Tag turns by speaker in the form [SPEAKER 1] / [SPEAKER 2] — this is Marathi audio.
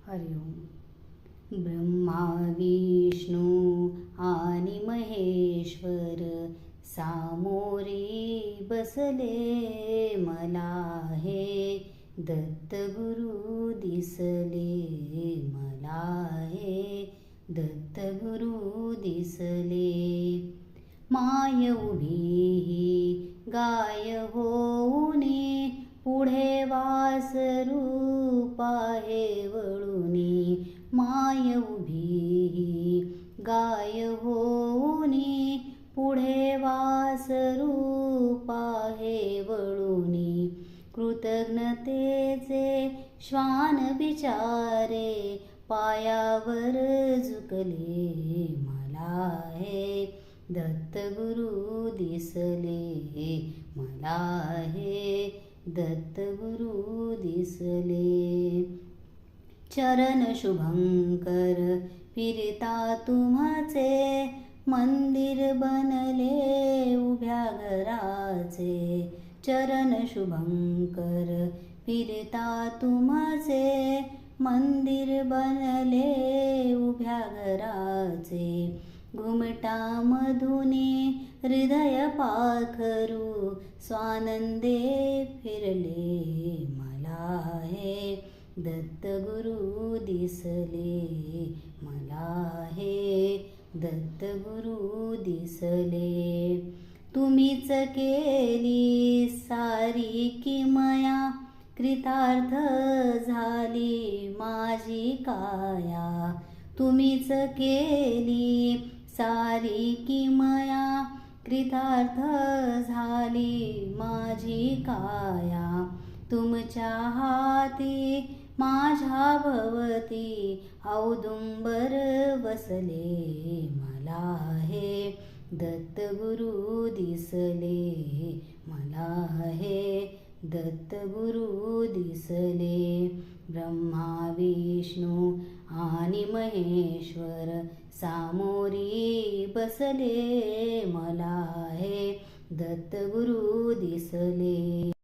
[SPEAKER 1] हरि ओम. ब्रह्मा विष्णू आणि महेश्वर सामोरी बसले मला हे दत्तगुरु दिसले मला हे दत्तगुरु दिसले. माय उभी गाय होऊनी पुढे वास रूप आहे वळुनी. माय उभी गाय होऊनी पुढे वास रूप आहे वळुनी. कृतज्ञतेचे श्वान बिचारे पायावर झुकले मला हे दत्तगुरु दिसले मला हे दत्तगुरु दिसले. चरण शुभंकर फिरता तुम्हाचे मंदिर बनले उभ्या घराचे. चरण शुभंकर फिरता तुम्हाचे मंदिर बनले उभ्या घराचे. घुमटामधुनी हृदय पाखरू स्वानंदे फिरले मला हे दत्तगुरु दिसले मला हे दत्तगुरु दिसले. तुम्हीच केली सारी किमया कृतार्थ झाली माझी काया. तुम्हीच केली सारी किमया कृतार्थ झाली माझी काया. तुमच्या हाती माझ्या भवती औदुंबर बसले मला हे दत्तगुरु दिसले मला हे दत्तगुरु दिसले. ब्रह्मा विष्णू आणि महेश्वर सामोरी बसले मला हे दत्तगुरु दिसले.